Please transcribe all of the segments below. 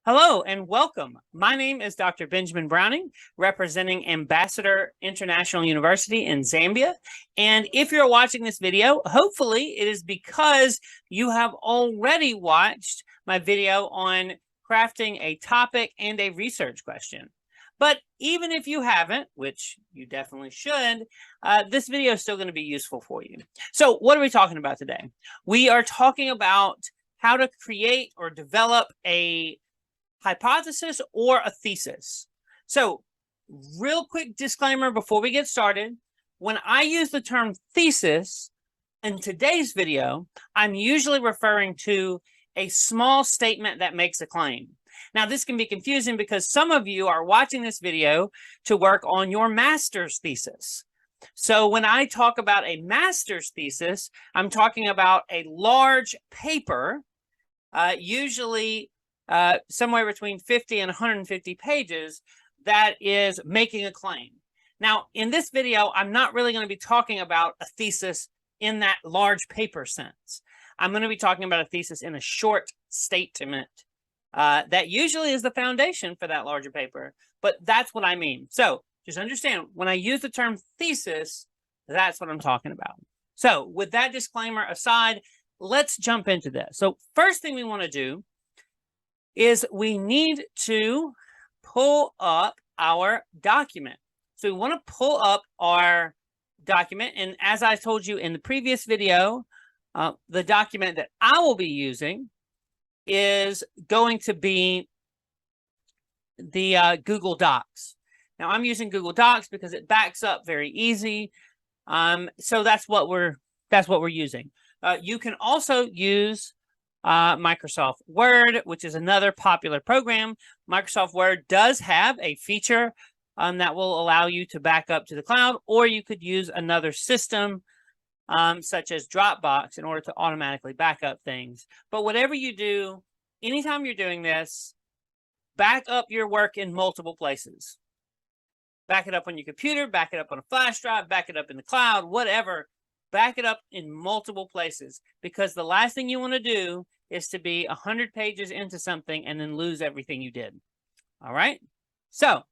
Hello and welcome. My name is Dr. Benjamin Browning, representing Ambassador International University in Zambia. And if you're watching this video, hopefully it is because you have already watched my video on crafting a topic and a research question. But even if you haven't, which you definitely should, this video is still going to be useful for you. So what are we talking about today? We are talking about how to create or develop a hypothesis or a thesis. So real quick disclaimer before we get started. When I use the term thesis in today's video, I'm usually referring to a small statement that makes a claim. Now, this can be confusing because some of you are watching this video to work on your master's thesis. So when I talk about a master's thesis, I'm talking about a large paper, usually somewhere between 50 and 150 pages, that is making a claim. Now, in this video, I'm not really going to be talking about a thesis in that large paper sense. I'm going to be talking about a thesis in a short statement that usually is the foundation for that larger paper, but that's what I mean. So just understand, when I use the term thesis, that's what I'm talking about. So with that disclaimer aside, let's jump into this. So first thing we want to do is we need to pull up our document. So we want to pull up our document. And as I told you in the previous video, the document that I will be using is going to be the Google Docs. Now I'm using Google Docs because it backs up very easy. So that's what we're using. You can also use Microsoft Word, which is another popular program. Microsoft Word does have a feature that will allow you to back up to the cloud, or you could use another system such as Dropbox in order to automatically back up things. But whatever you do, anytime you're doing this, back up your work in multiple places. Back it up on your computer, back it up on a flash drive, back it up in the cloud, whatever. Back it up in multiple places, because the last thing you want to do is to be 100 pages into something and then lose everything you did. All right. So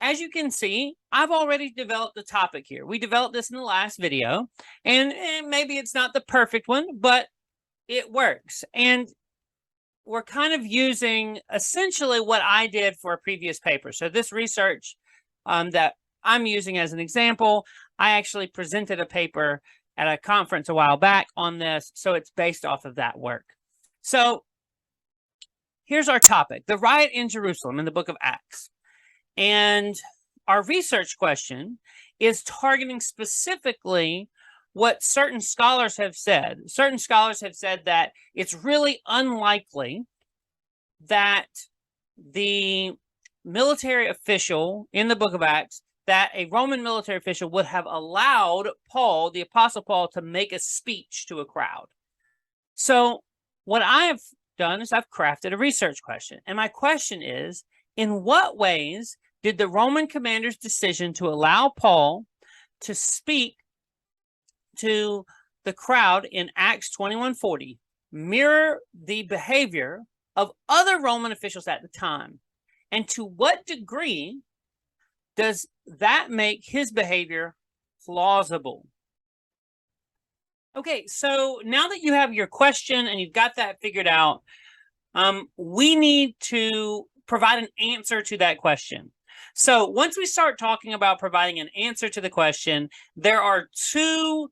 as you can see, I've already developed the topic here. We developed this in the last video, and maybe it's not the perfect one, but it works. And we're kind of using essentially what I did for a previous paper. So this research that I'm using as an example, I actually presented a paper at a conference a while back on this, so it's based off of that work. So here's our topic, the riot in Jerusalem in the book of Acts. And our research question is targeting specifically what certain scholars have said. Certain scholars have said that it's really unlikely that the military official in the book of Acts, that a Roman military official would have allowed Paul, the Apostle Paul, to make a speech to a crowd. So what I have done is I've crafted a research question. And my question is, in what ways did the Roman commander's decision to allow Paul to speak to the crowd in Acts 21:40 mirror the behavior of other Roman officials at the time? And to what degree does that make his behavior plausible? Okay, so now that you have your question and you've got that figured out, we need to provide an answer to that question. So once we start talking about providing an answer to the question, there are two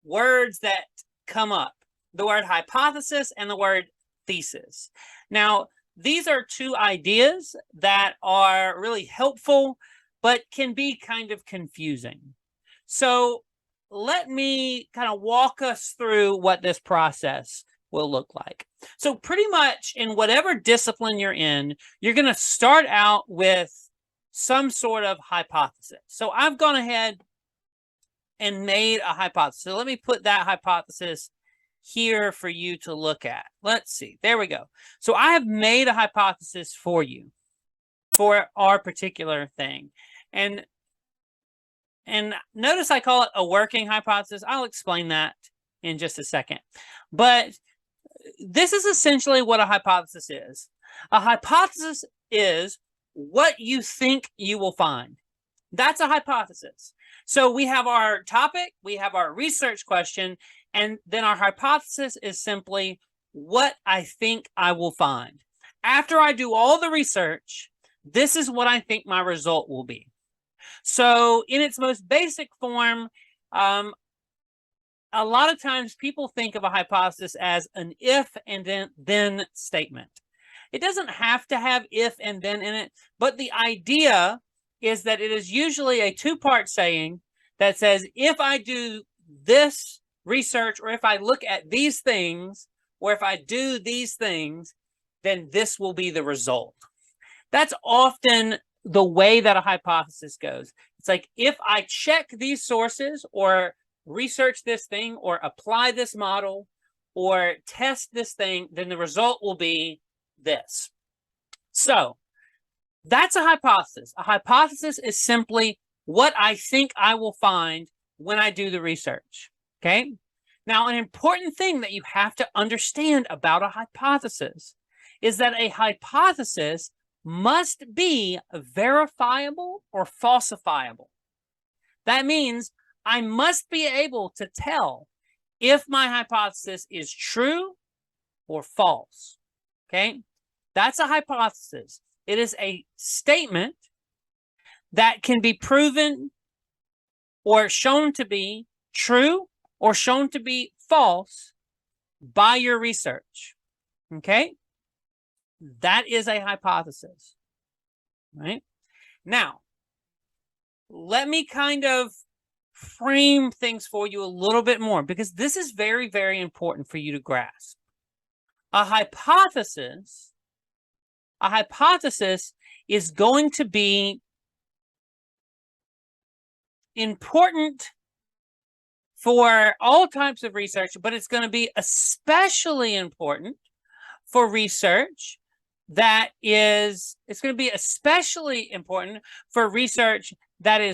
words that come up, the word hypothesis and the word thesis. Now, these are two ideas that are really helpful, but can be kind of confusing. So let me kind of walk us through what this process will look like. So pretty much in whatever discipline you're in, you're going to start out with some sort of hypothesis. So I've gone ahead and made a hypothesis. So let me put that hypothesis here for you to look at. Let's see. There we go. So I have made a hypothesis for you for our particular thing. And notice I call it a working hypothesis. I'll explain that in just a second. But this is essentially what a hypothesis is. A hypothesis is what you think you will find. That's a hypothesis. So we have our topic, we have our research question, and then our hypothesis is simply what I think I will find. After I do all the research, this is what I think my result will be. So in its most basic form, a lot of times people think of a hypothesis as an if and then statement. It doesn't have to have if and then in it, but the idea is that it is usually a two-part saying that says, if I do this research, or if I look at these things, or if I do these things, then this will be the result. That's often the way that a hypothesis goes. It's like, if I check these sources, or research this thing, or apply this model, or test this thing, then the result will be this. So that's a hypothesis. A hypothesis is simply what I think I will find when I do the research. Okay. Now, an important thing that you have to understand about a hypothesis is that a hypothesis must be verifiable or falsifiable. That means I must be able to tell if my hypothesis is true or false. Okay, that's a hypothesis. It is a statement that can be proven or shown to be true or shown to be false by your research. Okay, that is a hypothesis. Right now, let me kind of frame things for you a little bit more, because this is very, very important for you to grasp. A hypothesis is going to be important for all types of research, but it's going to be especially important for research that is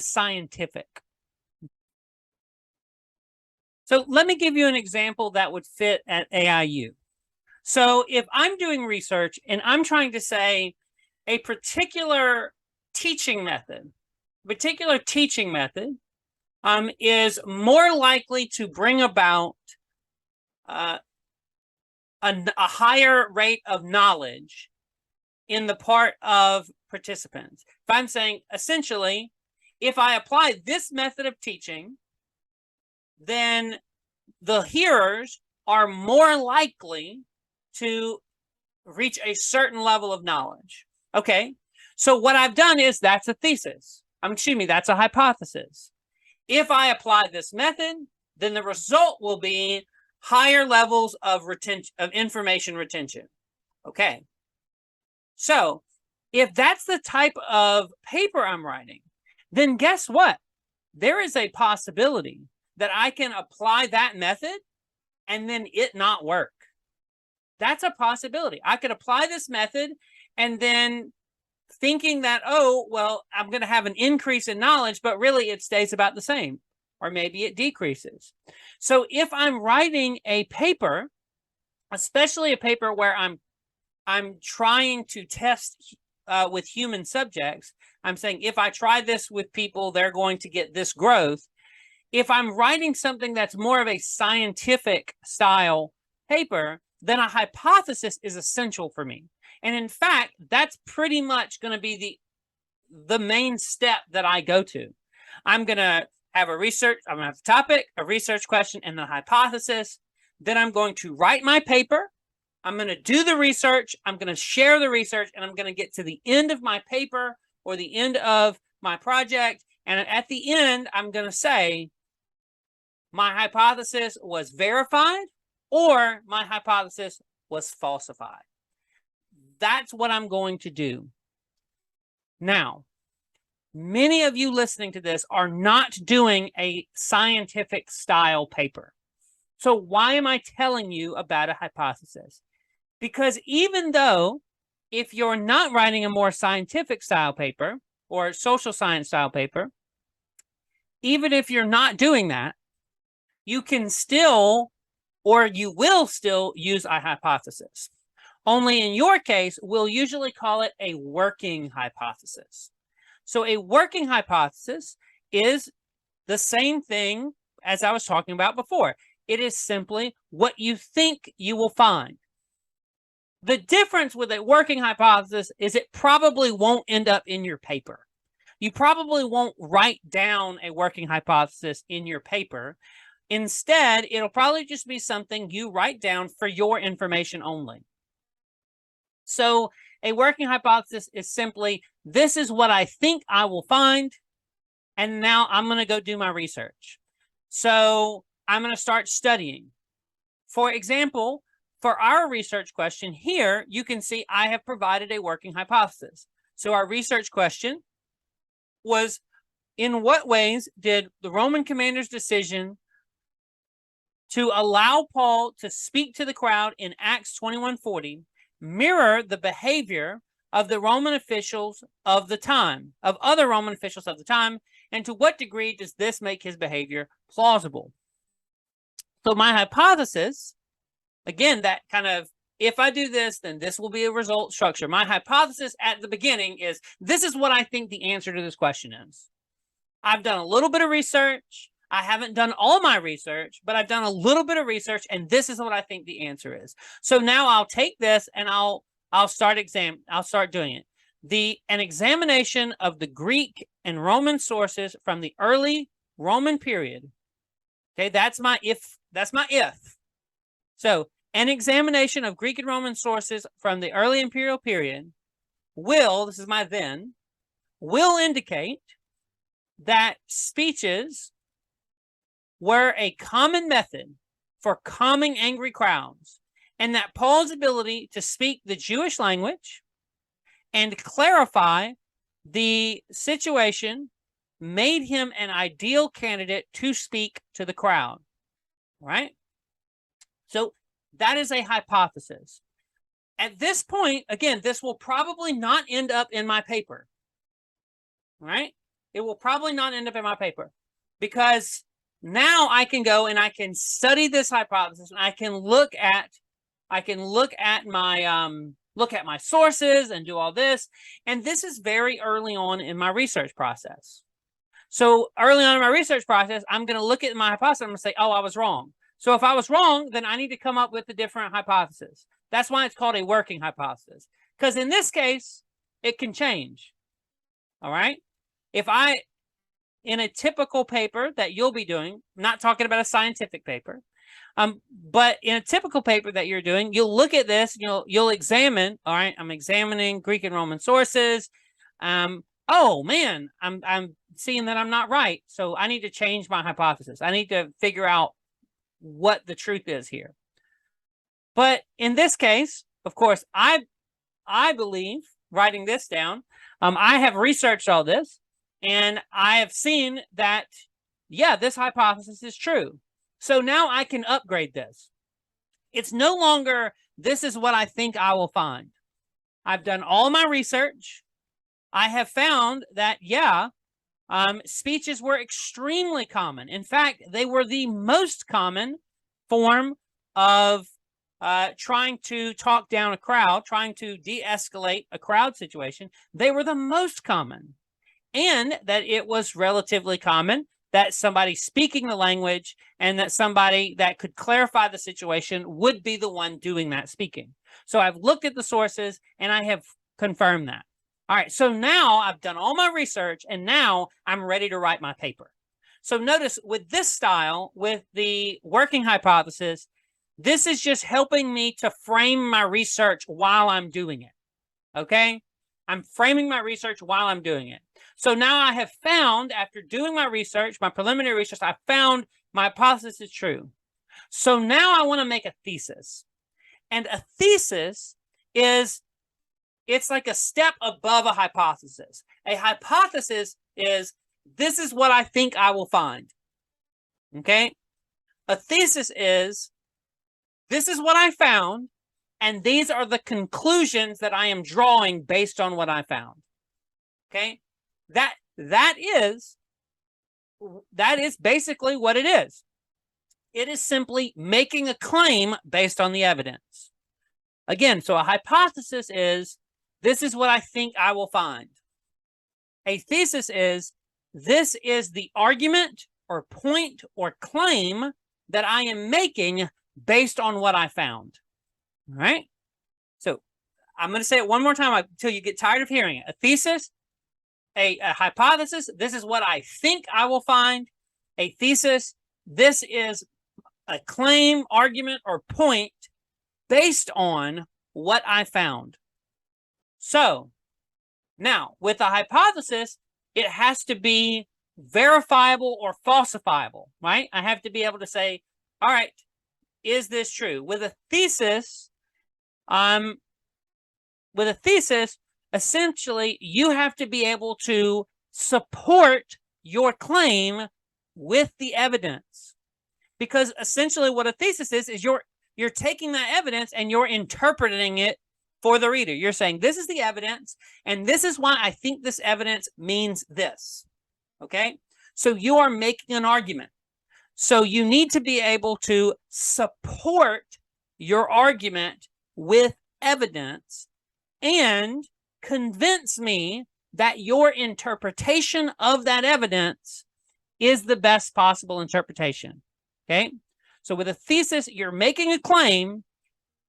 scientific. So let me give you an example that would fit at AIU. So if I'm doing research and I'm trying to say a particular teaching method is more likely to bring about a higher rate of knowledge in the part of participants. If I'm saying, essentially, if I apply this method of teaching, then the hearers are more likely to reach a certain level of knowledge. Okay, so what I've done is that's a thesis. That's a hypothesis. If I apply this method, then the result will be higher levels of information retention. Okay, so if that's the type of paper I'm writing, then guess what? There is a possibility that I can apply that method and then it not work. That's a possibility. I could apply this method and then thinking that, oh, well, I'm going to have an increase in knowledge, but really it stays about the same, or maybe it decreases. So if I'm writing a paper, especially a paper where I'm trying to test with human subjects, I'm saying if I try this with people, they're going to get this growth. If I'm writing something that's more of a scientific style paper, then a hypothesis is essential for me. And in fact, that's pretty much going to be the main step that I go to. I'm going to have I'm going to have a topic, a research question, and the hypothesis. Then I'm going to write my paper. I'm going to do the research. I'm going to share the research, and I'm going to get to the end of my paper or the end of my project. And at the end, I'm going to say, my hypothesis was verified or my hypothesis was falsified. That's what I'm going to do. Now, many of you listening to this are not doing a scientific style paper. So why am I telling you about a hypothesis? Because even though if you're not writing a more scientific style paper or social science style paper, even if you're not doing that, you can still or you will still use a hypothesis. Only in your case, we'll usually call it a working hypothesis. So a working hypothesis is the same thing as I was talking about before. It is simply what you think you will find. The difference with a working hypothesis is it probably won't end up in your paper. You probably won't write down a working hypothesis in your paper. Instead, it'll probably just be something you write down for your information only. So a working hypothesis is simply, this is what I think I will find, and now I'm going to go do my research. So I'm going to start studying. For example, for our research question here, you can see I have provided a working hypothesis. So our research question was, in what ways did the Roman commander's decision to allow Paul to speak to the crowd in Acts 21:40 mirror the behavior of the Roman officials of the time, of other Roman officials of the time, and to what degree does this make his behavior plausible? So my hypothesis, again, that kind of, if I do this, then this will be a result structure. My hypothesis at the beginning is, this is what I think the answer to this question is. I've done a little bit of research. I haven't done all my research, but I've done a little bit of research, and this is what I think the answer is. So now I'll take this and I'll start doing it. An examination of the Greek and Roman sources from the early Roman period. Okay, that's my if. So an examination of Greek and Roman sources from the early imperial period this is my then, will indicate that speeches were a common method for calming angry crowds, and that Paul's ability to speak the Jewish language and clarify the situation made him an ideal candidate to speak to the crowd, right? So that is a hypothesis. At this point, again, this will probably not end up in my paper, right? It will probably not end up in my paper, because now I can go and I can study this hypothesis, and I can look at my sources and do all this. And this is very early on in my research process. So early on in my research process, I'm going to look at my hypothesis. I'm going to say, oh, I was wrong. So if I was wrong, then I need to come up with a different hypothesis. That's why it's called a working hypothesis. Because in this case, it can change. All right. In a typical paper that you'll be doing, I'm not talking about a scientific paper, but in a typical paper that you're doing, you'll look at this, you'll examine, all right, I'm examining Greek and Roman sources. Oh man, I'm seeing that I'm not right. So I need to change my hypothesis. I need to figure out what the truth is here. But in this case, of course, I believe, writing this down, I have researched all this, and I have seen that, yeah, this hypothesis is true. So now I can upgrade this. It's no longer, this is what I think I will find. I've done all my research. I have found that, yeah, speeches were extremely common. In fact, they were the most common form of trying to talk down a crowd, trying to de-escalate a crowd situation. They were the most common. And that it was relatively common that somebody speaking the language and that somebody that could clarify the situation would be the one doing that speaking. So I've looked at the sources and I have confirmed that. All right, so now I've done all my research and now I'm ready to write my paper. So notice with this style, with the working hypothesis, this is just helping me to frame my research while I'm doing it, okay? I'm framing my research while I'm doing it. So now I have found, after doing my research, my preliminary research, I found my hypothesis is true. So now I want to make a thesis. And a thesis is, it's like a step above a hypothesis. A hypothesis is, this is what I think I will find. Okay? A thesis is, this is what I found, and these are the conclusions that I am drawing based on what I found. Okay? That is basically what it is. It is simply making a claim based on the evidence. Again, so a hypothesis is, this is what I think I will find. A thesis is, this is the argument or point or claim that I am making based on what I found. All right? So I'm going to say it one more time until you get tired of hearing it. A thesis, a hypothesis, this is what I think I will find. A thesis, this is a claim, argument, or point based on what I found. So now, with a hypothesis, it has to be verifiable or falsifiable, right? I have to be able to say, all right, is this true? With a thesis, essentially, you have to be able to support your claim with the evidence. Because essentially what a thesis is you're taking that evidence and you're interpreting it for the reader. You're saying, this is the evidence, and this is why I think this evidence means this. Okay? So you are making an argument. So you need to be able to support your argument with evidence and convince me that your interpretation of that evidence is the best possible interpretation. Okay? So with a thesis, you're making a claim,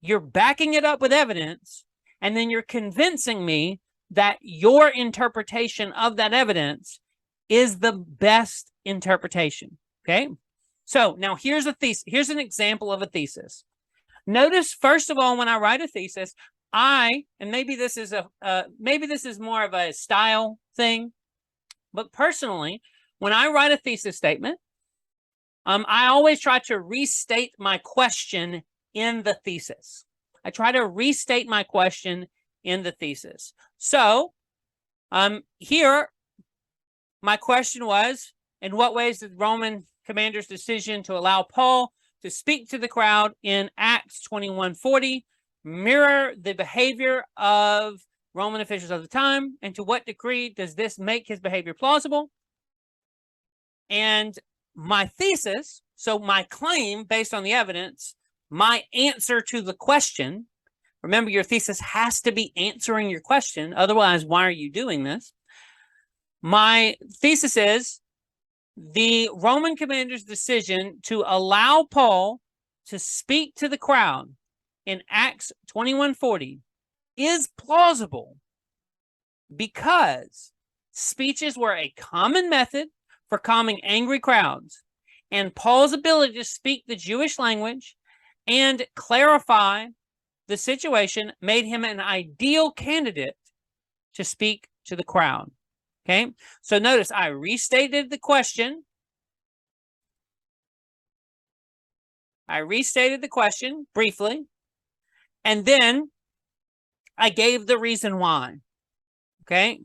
you're backing it up with evidence, and then you're convincing me that your interpretation of that evidence is the best interpretation. Okay? So now here's a thesis. Here's an example of a thesis. Notice, first of all, when I write a thesis, and maybe this is more of a style thing, but personally, when I write a thesis statement, I always try to restate my question in the thesis. I try to restate my question in the thesis. So here, my question was, in what ways did Roman commander's decision to allow Paul to speak to the crowd in Acts 21:40 mirror the behavior of Roman officials of the time, and to what degree does this make his behavior plausible? And my thesis, so my claim based on the evidence, my answer to the question, remember your thesis has to be answering your question, otherwise why are you doing this? My thesis is the Roman commander's decision to allow Paul to speak to the crowd in Acts 21:40 is plausible because speeches were a common method for calming angry crowds, and Paul's ability to speak the Jewish language and clarify the situation made him an ideal candidate to speak to the crowd. Okay, so notice I restated the question. I restated the question briefly, and then I gave the reason why. Okay,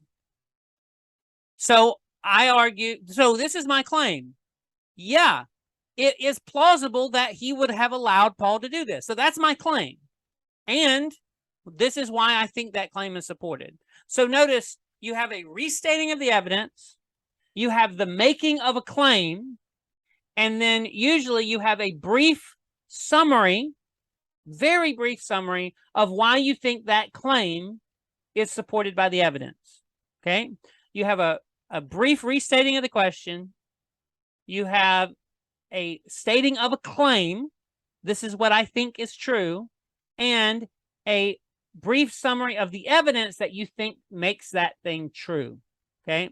so I argue, so this is my claim. Yeah, it is plausible that he would have allowed Paul to do this. So that's my claim. And this is why I think that claim is supported. So notice you have a restating of the evidence, you have the making of a claim, and then usually you have a brief summary, very brief summary of why you think that claim is supported by the evidence. Okay? You have a brief restating of the question. You have a stating of a claim. This is what I think is true. And a brief summary of the evidence that you think makes that thing true. Okay?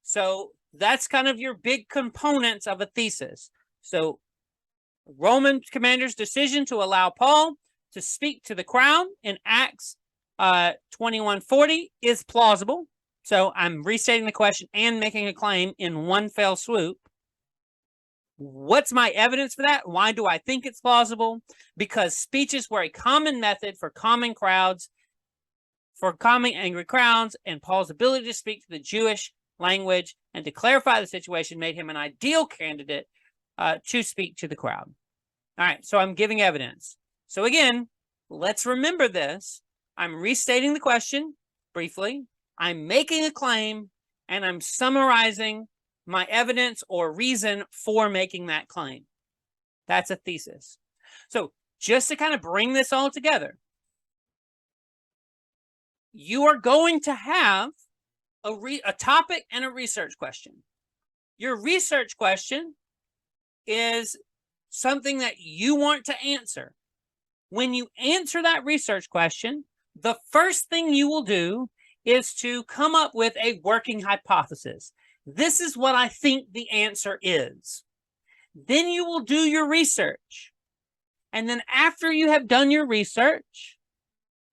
So that's kind of your big components of a thesis. So Roman commander's decision to allow Paul to speak to the crowd in Acts 21:40 is plausible. So I'm restating the question and making a claim in one fell swoop. What's my evidence for that? Why do I think it's plausible? Because speeches were a common method for calming angry crowds, and Paul's ability to speak to the Jewish language and to clarify the situation made him an ideal candidate to speak to the crowd. All right, so I'm giving evidence. So again, let's remember this. I'm restating the question briefly. I'm making a claim, and I'm summarizing my evidence or reason for making that claim. That's a thesis. So just to kind of bring this all together, you are going to have a topic and a research question. Your research question is something that you want to answer. When you answer that research question, the first thing you will do is to come up with a working hypothesis. This is what I think the answer is. Then you will do your research. And then after you have done your research,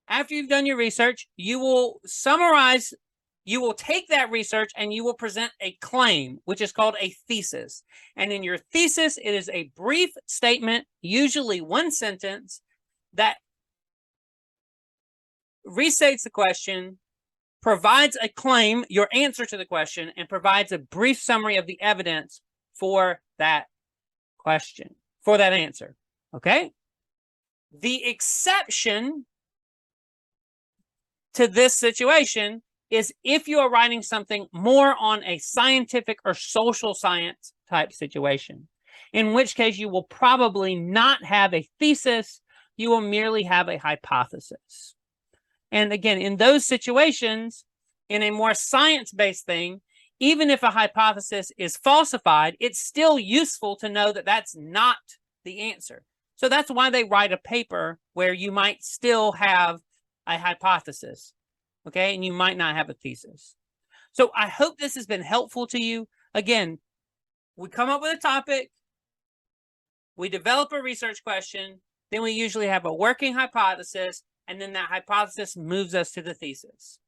you will summarize, you will take that research and you will present a claim, which is called a thesis. And in your thesis, it is a brief statement, usually one sentence, that restates the question, provides a claim, your answer to the question, and provides a brief summary of the evidence for that question, for that answer. Okay? The exception to this situation is if you are writing something more on a scientific or social science type situation, in which case you will probably not have a thesis, you will merely have a hypothesis. And again, in those situations, in a more science-based thing, even if a hypothesis is falsified, it's still useful to know that that's not the answer. So that's why they write a paper where you might still have a hypothesis, okay? And you might not have a thesis. So I hope this has been helpful to you. Again, we come up with a topic, we develop a research question, then we usually have a working hypothesis, and then that hypothesis moves us to the thesis.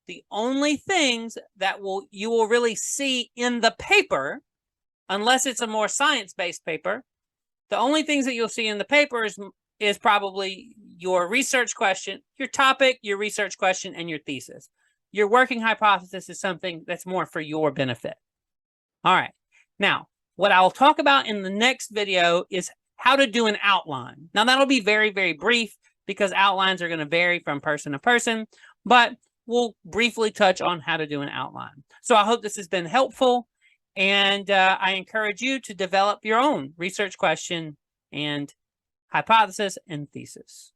The only things that you will really see in the paper, unless it's a more science-based paper, the only things that you'll see in the paper is probably your research question, your topic, your research question, and your thesis. Your working hypothesis is something that's more for your benefit. All right. Now, what I'll talk about in the next video is how to do an outline. Now, that'll be very, very brief because outlines are going to vary from person to person, but we'll briefly touch on how to do an outline. So I hope this has been helpful, and I encourage you to develop your own research question and hypothesis and thesis.